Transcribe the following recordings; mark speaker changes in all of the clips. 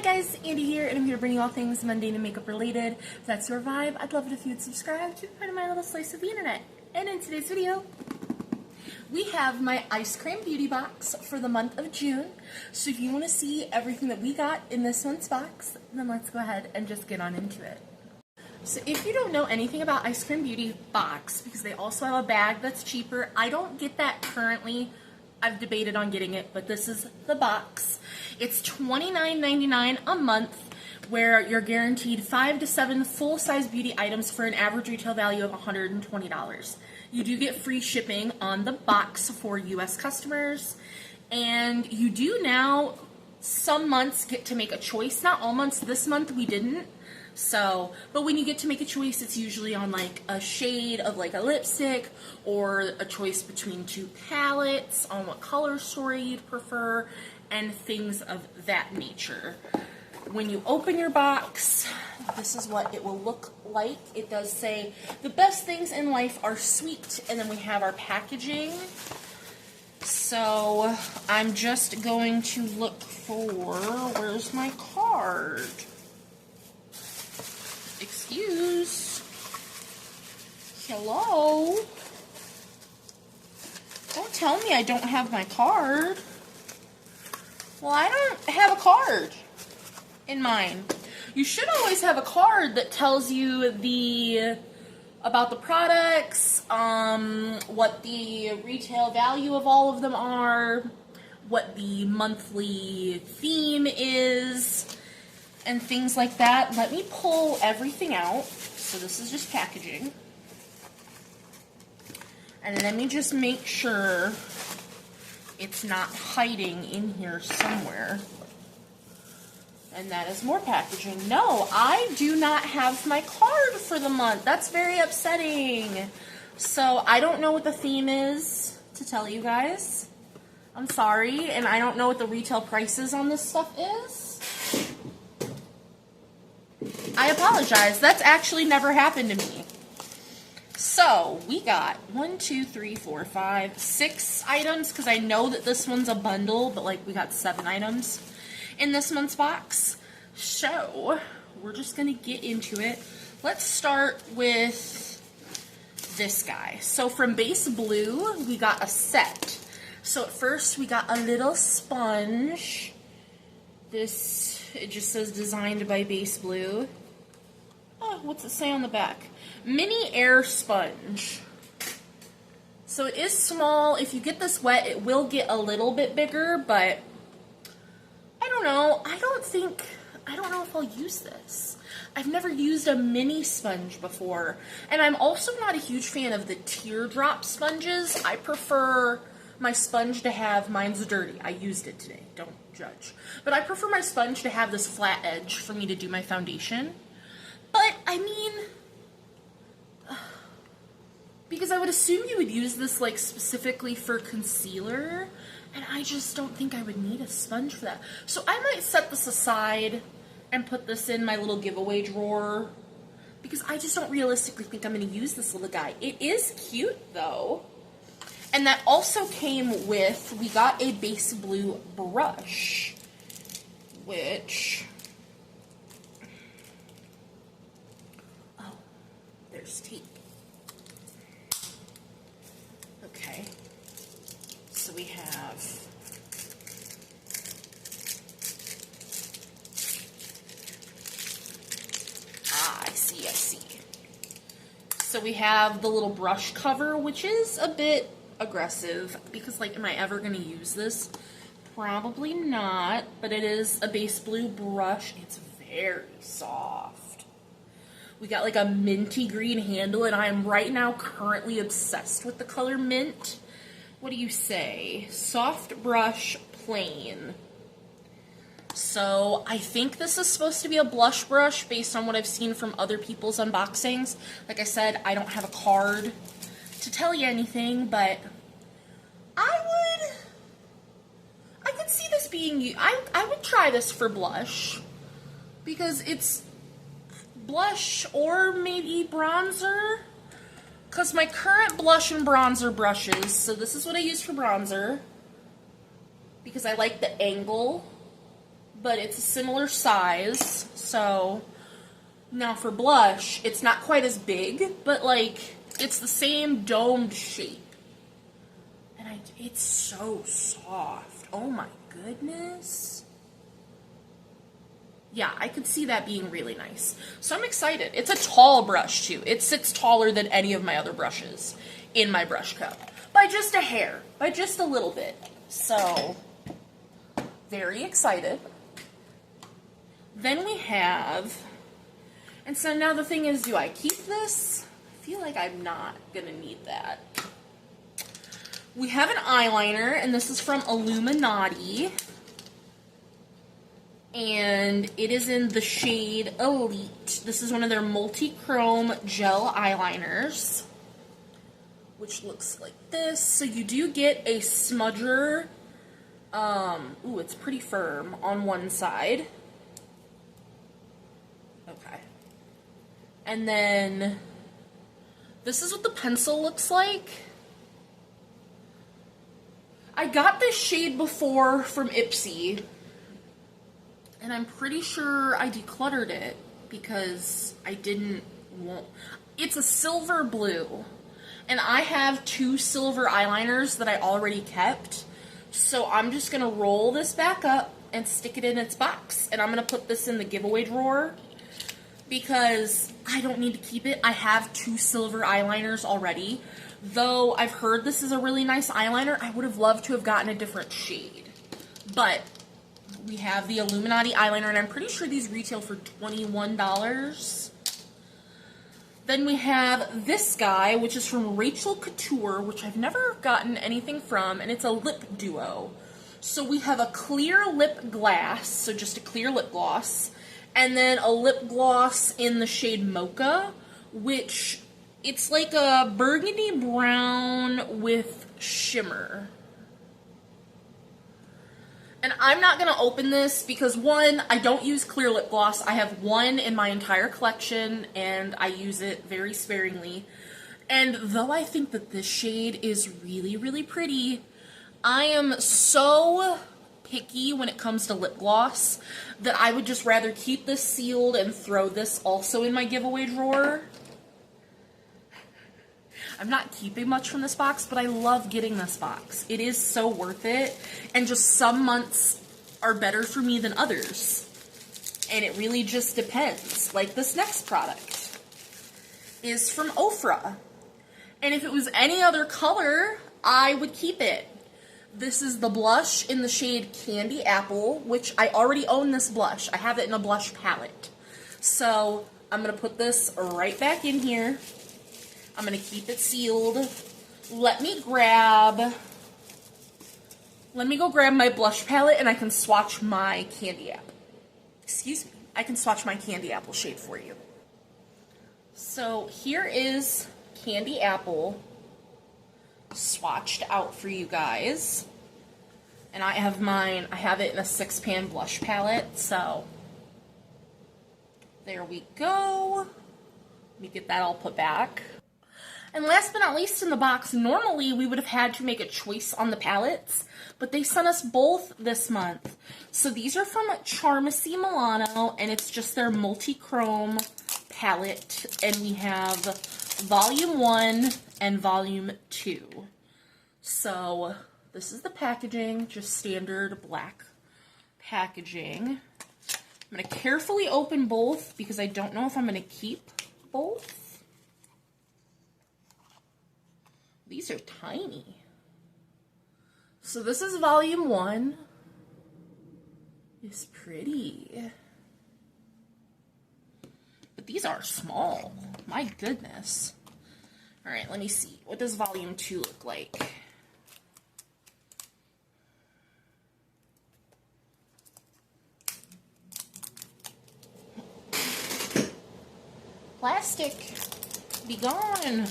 Speaker 1: guys, Andy here, and I'm here to bring you all things mundane and makeup related. If that's your vibe, I'd love it if you'd subscribe to be part of my little slice of the internet. And in today's video, we have my Eyescream beauty box for the month of June. So if you want to see everything that we got in this month's box, then let's go ahead and just get on into it. So if you don't know anything about Eyescream beauty box, because they also have a bag that's cheaper, I don't get that currently. I've debated on getting it, but this is the box. It's $29.99 a month, where you're guaranteed 5 to 7 full-size beauty items for an average retail value of $120. You do get free shipping on the box for US customers, and you do now, some months, get to make a choice. Not all months. This month we didn't. So, but when you get to make a choice, it's usually on like a shade of like a lipstick or a choice between two palettes on what color story you'd prefer and things of that nature. When you open your box, this is what it will look like. It does say, the best things in life are sweet, and then we have our packaging. So, I'm just going to look for, where's my card? Excuse. Hello? Don't tell me I don't have my card. Well, I don't have a card in mine. You should always have a card that tells you about the products, what the retail value of all of them are, what the monthly theme is, and things like that. Let me pull everything out. So this is just packaging. And let me just make sure it's not hiding in here somewhere. And that is more packaging. No, I do not have my card for the month. That's very upsetting. So I don't know what the theme is to tell you guys. I'm sorry. And I don't know what the retail prices on this stuff is. I apologize. That's actually never happened to me. So, we got 6 items, because I know that this one's a bundle, but like we got 7 items in this month's box. So, we're just going to get into it. Let's start with this guy. So, from Base Blue, we got a set. So, at first, we got a little sponge. This, it just says designed by Base Blue. Oh, what's it say on the back? Mini air sponge. So it is small. If you get this wet, it will get a little bit bigger, but I don't know. I don't know if I'll use this. I've never used a mini sponge before. And I'm also not a huge fan of the teardrop sponges. I prefer my sponge to have, mine's dirty. I used it today. Don't judge. But I prefer my sponge to have this flat edge for me to do my foundation. But, I mean, because I would assume you would use this, like, specifically for concealer, and I just don't think I would need a sponge for that. So I might set this aside and put this in my little giveaway drawer, because I just don't realistically think I'm going to use this little guy. It is cute, though. And that also came with, we got a Base Blue brush, which... there's tape. Okay. So we have I see. So we have the little brush cover, which is a bit aggressive because, like, am I ever going to use this? Probably not, but it is a Base Blue brush. It's very soft. We got like a minty green handle, and I am right now currently obsessed with the color mint. What do you say? Soft brush, plain. So I think this is supposed to be a blush brush based on what I've seen from other people's unboxings. Like I said, I don't have a card to tell you anything, but I could see this being, I would try this for blush, because it's blush or maybe bronzer, because my current blush and bronzer brushes, so this is what I use for bronzer, because I like the angle but it's a similar size. So now for blush, it's not quite as big, but like it's the same domed shape. And it's so soft. Oh my goodness. Yeah, I could see that being really nice. So I'm excited. It's a tall brush too. It sits taller than any of my other brushes in my brush cup. By just a hair, by just a little bit. So, very excited. Then we have, and so now the thing is, do I keep this? I feel like I'm not gonna need that. We have an eyeliner, and this is from Illuminati. And it is in the shade Elite. This is one of their multi-chrome gel eyeliners, which looks like this. So you do get a smudger. Ooh, it's pretty firm on one side. Okay. And then this is what the pencil looks like. I got this shade before from Ipsy, and I'm pretty sure I decluttered it because I didn't want... It's a silver blue, and I have 2 silver eyeliners that I already kept, so I'm just going to roll this back up and stick it in its box, and I'm going to put this in the giveaway drawer because I don't need to keep it. I have 2 silver eyeliners already. Though I've heard this is a really nice eyeliner, I would have loved to have gotten a different shade. But we have the Illuminati eyeliner, and I'm pretty sure these retail for $21. Then we have this guy, which is from Rachel Couture, which I've never gotten anything from, and it's a lip duo. So we have a clear lip glass, so just a clear lip gloss, and then a lip gloss in the shade Mocha, which... it's like a burgundy brown with shimmer. And I'm not going to open this because, one, I don't use clear lip gloss. I have one in my entire collection, and I use it very sparingly. And though I think that this shade is really, really pretty, I am so picky when it comes to lip gloss that I would just rather keep this sealed and throw this also in my giveaway drawer. I'm not keeping much from this box, but I love getting this box. It is so worth it, and just some months are better for me than others. And it really just depends. Like this next product is from Ofra. And if it was any other color, I would keep it. This is the blush in the shade Candy Apple, which I already own this blush. I have it in a blush palette. So I'm going to put this right back in here. I'm going to keep it sealed. Let me go grab my blush palette, and I can swatch my Candy Apple. Excuse me. I can swatch my Candy Apple shade for you. So here is Candy Apple swatched out for you guys. And I have mine, I have it in a 6-pan blush palette, so there we go. Let me get that all put back. And last but not least in the box, normally we would have had to make a choice on the palettes, but they sent us both this month. So these are from Charmacy Milano, and it's just their multi-chrome palette, and we have Volume 1 and Volume 2. So this is the packaging, just standard black packaging. I'm going to carefully open both because I don't know if I'm going to keep both. These are tiny. So this is Volume 1. It's pretty. But these are small. My goodness. Alright, let me see. What does Volume 2 look like? Plastic, be gone.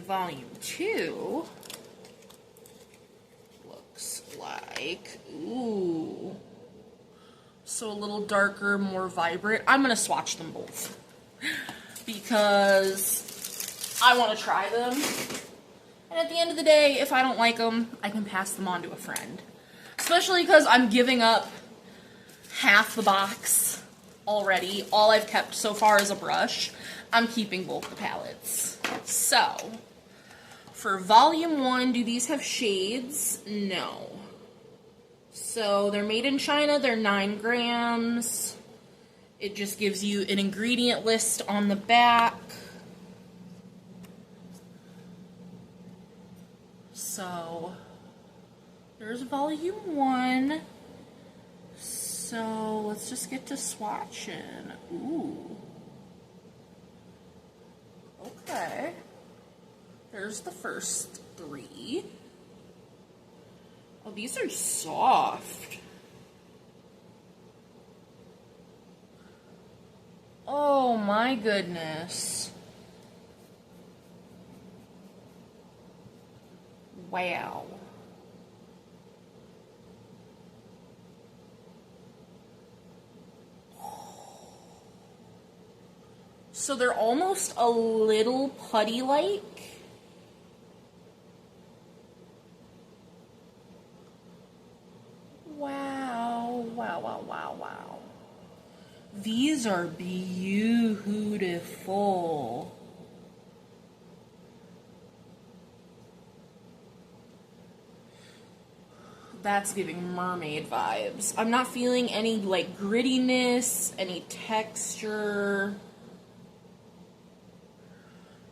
Speaker 1: Volume 2 looks like, ooh, so a little darker, more vibrant. I'm going to swatch them both because I want to try them And at the end of the day, if I don't like them, I can pass them on to a friend. Especially because I'm giving up half the box already. All I've kept so far is a brush. I'm keeping both the palettes. So, for volume 1, do these have shades? No. So, they're made in China. They're 9 grams. It just gives you an ingredient list on the back. So, there's volume 1. So, let's just get to swatching. Ooh. Okay. There's the first 3. Oh, these are soft. Oh my goodness. Wow. So they're almost a little putty-like. Wow, wow, wow, wow, wow. These are beautiful. That's giving mermaid vibes. I'm not feeling any like grittiness, any texture.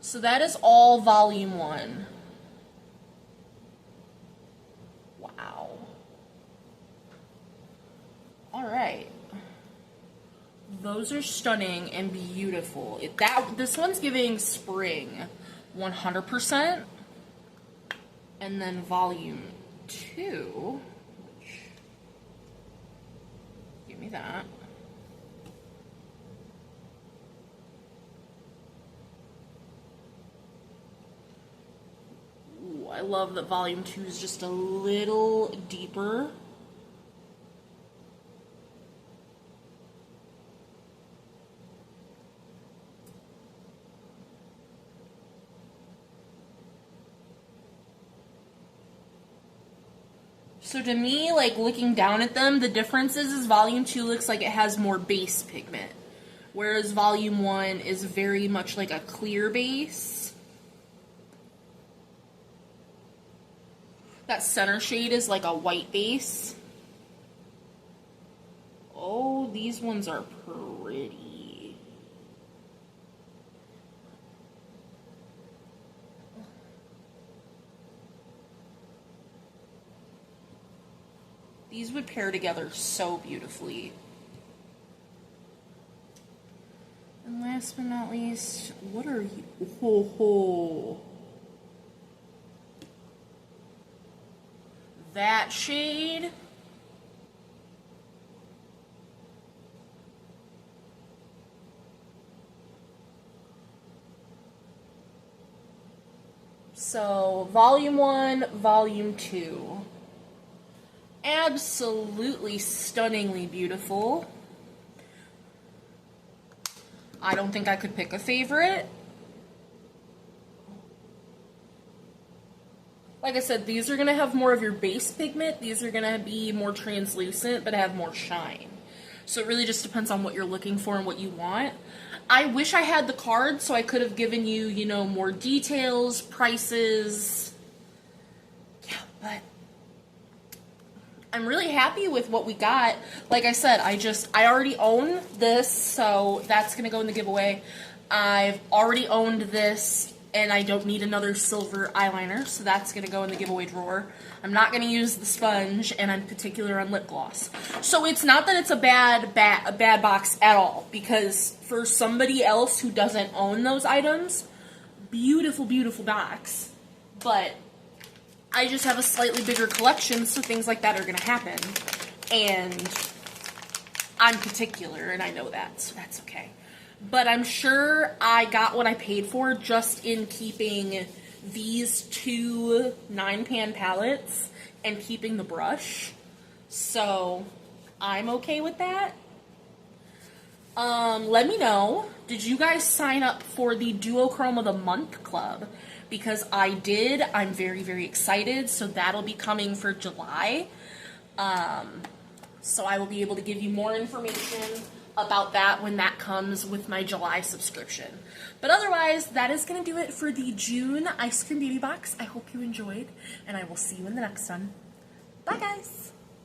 Speaker 1: So that is all volume 1. Wow. Alright. Those are stunning and beautiful. This one's giving spring 100%. And then volume 2. Give me that. Ooh, I love that volume 2 is just a little deeper. So to me, like looking down at them, the difference is volume 2 looks like it has more base pigment, whereas volume 1 is very much like a clear base. That center shade is like a white base. Oh, these ones are pretty. These would pair together so beautifully. And last but not least, what are you? Ho ho. That shade. So, volume 1, volume 2. Absolutely stunningly beautiful. I don't think I could pick a favorite. Like I said, these are going to have more of your base pigment. These are going to be more translucent, but have more shine. So it really just depends on what you're looking for and what you want. I wish I had the card so I could have given you, you know, more details, prices. Yeah, but I'm really happy with what we got. Like I said, I already own this, so that's going to go in the giveaway. I've already owned this, and I don't need another silver eyeliner, so that's going to go in the giveaway drawer. I'm not going to use the sponge, and I'm particular on lip gloss. So it's not that it's a bad box at all, because for somebody else who doesn't own those items, beautiful, beautiful box. But I just have a slightly bigger collection, so things like that are going to happen. And I'm particular, and I know that, so that's okay. But I'm sure I got what I paid for just in keeping these 2 9-pan palettes and keeping the brush. So I'm okay with that. Let me know, did you guys sign up for the Duochrome of the Month Club? because I did. I'm very, very excited. So that'll be coming for July. So I will be able to give you more information about that when that comes with my July subscription. But otherwise, that is going to do it for the June Eyescream Beauty Box. I hope you enjoyed, and I will see you in the next one. Bye, guys!